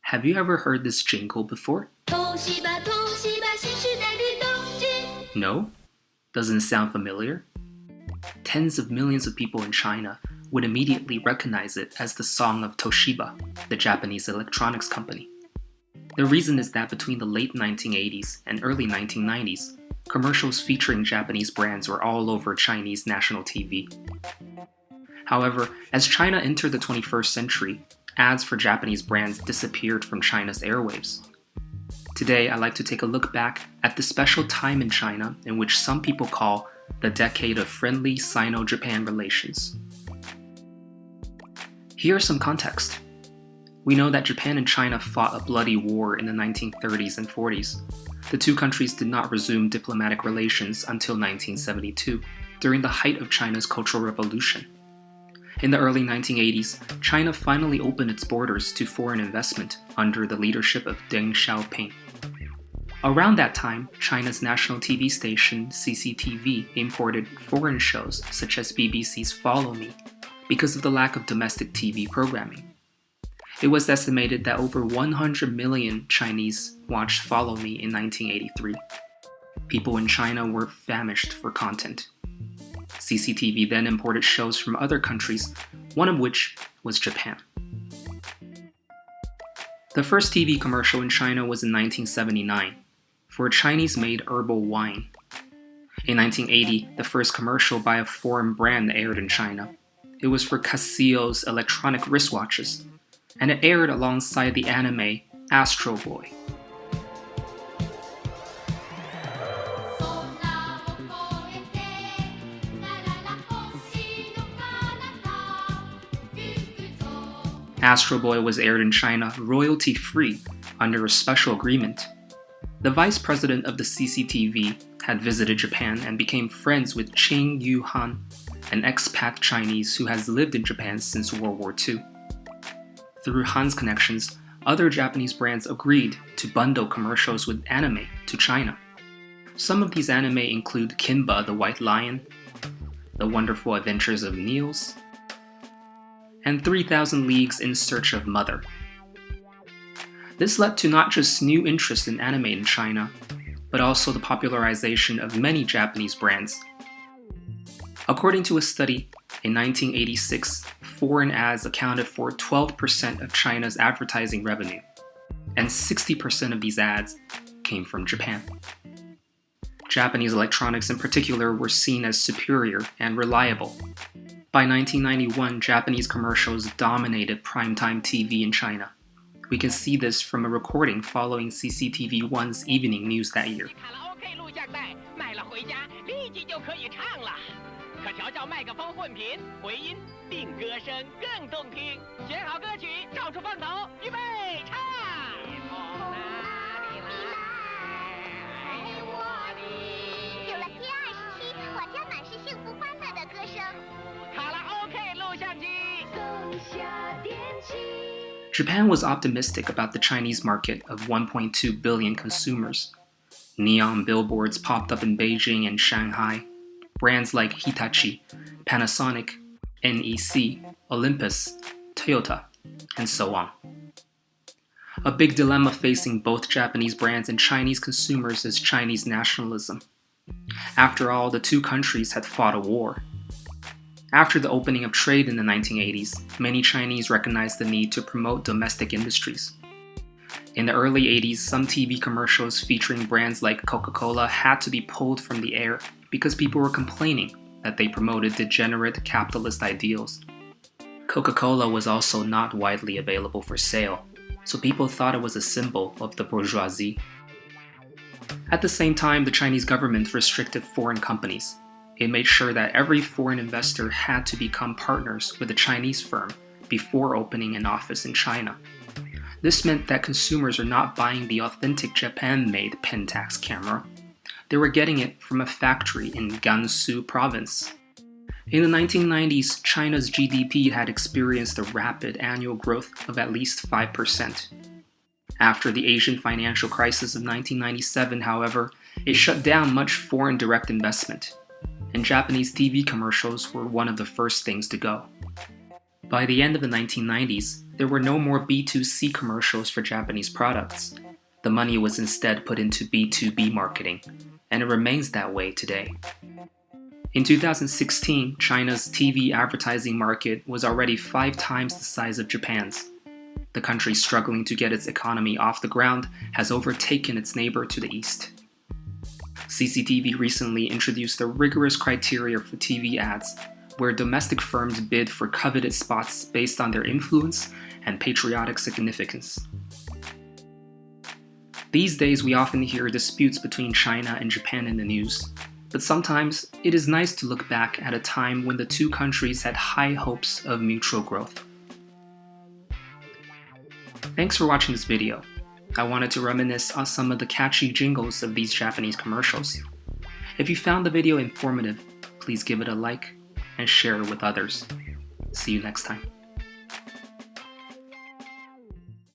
Have you ever heard this jingle before? No? Doesn't sound familiar? Tens of millions of people in China would immediately recognize it as the song of Toshiba, the Japanese electronics company. The reason is that between the late 1980s and early 1990s, commercials featuring Japanese brands were all over Chinese national TV. However, as China entered the 21st century, ads for Japanese brands disappeared from China's airwaves. Today, I'd like to take a look back at the special time in China in which some people call the decade of friendly Sino-Japan relations. Here's some context. We know that Japan and China fought a bloody war in the 1930s and 40s. The two countries did not resume diplomatic relations until 1972, during the height of China's Cultural Revolution. In the early 1980s, China finally opened its borders to foreign investment under the leadership of Deng Xiaoping. Around that time, China's national TV station CCTV imported foreign shows such as BBC's Follow Me because of the lack of domestic TV programming. It was estimated that over 100 million Chinese watched Follow Me in 1983. People in China were famished for content. CCTV then imported shows from other countries, one of which was Japan. The first TV commercial in China was in 1979 for a Chinese-made herbal wine. In 1980, the first commercial by a foreign brand aired in China. It was for Casio's electronic wristwatches, and it aired alongside the anime Astro Boy. Astro Boy was aired in China royalty-free under a special agreement. The vice president of the CCTV had visited Japan and became friends with Qing Yuhan, an expat Chinese who has lived in Japan since World War II. Through Han's connections, other Japanese brands agreed to bundle commercials with anime to China. Some of these anime include Kimba the White Lion, The Wonderful Adventures of Niels, and 3,000 Leagues in Search of Mother. This led to not just new interest in anime in China, but also the popularization of many Japanese brands. According to a study, in 1986, foreign ads accounted for 12% of China's advertising revenue, and 60% of these ads came from Japan. Japanese electronics in particular were seen as superior and reliable. By 1991, Japanese commercials dominated primetime TV in China. We can see this from a recording following CCTV1's evening news that year. Japan was optimistic about the Chinese market of 1.2 billion consumers. Neon billboards popped up in Beijing and Shanghai. Brands like Hitachi, Panasonic, NEC, Olympus, Toyota, and so on. A big dilemma facing both Japanese brands and Chinese consumers is Chinese nationalism. After all, the two countries had fought a war. After the opening of trade in the 1980s, many Chinese recognized the need to promote domestic industries. In the early 80s, some TV commercials featuring brands like Coca-Cola had to be pulled from the air because people were complaining that they promoted degenerate capitalist ideals. Coca-Cola was also not widely available for sale, so people thought it was a symbol of the bourgeoisie. At the same time, the Chinese government restricted foreign companies. It made sure that every foreign investor had to become partners with a Chinese firm before opening an office in China. This meant that consumers are not buying the authentic Japan-made Pentax camera. They were getting it from a factory in Gansu province. In the 1990s, China's GDP had experienced a rapid annual growth of at least 5%. After the Asian financial crisis of 1997, however, it shut down much foreign direct investment, and Japanese TV commercials were one of the first things to go. By the end of the 1990s, there were no more B2C commercials for Japanese products. The money was instead put into B2B marketing, and it remains that way today. In 2016, China's TV advertising market was already 5 times the size of Japan's. The country struggling to get its economy off the ground has overtaken its neighbor to the east. CCTV recently introduced a rigorous criteria for TV ads, where domestic firms bid for coveted spots based on their influence and patriotic significance. These days, we often hear disputes between China and Japan in the news, but sometimes it is nice to look back at a time when the two countries had high hopes of mutual growth. Thanks for watching this video. I wanted to reminisce on some of the catchy jingles of these Japanese commercials. If you found the video informative, please give it a like and share it with others. See you next time.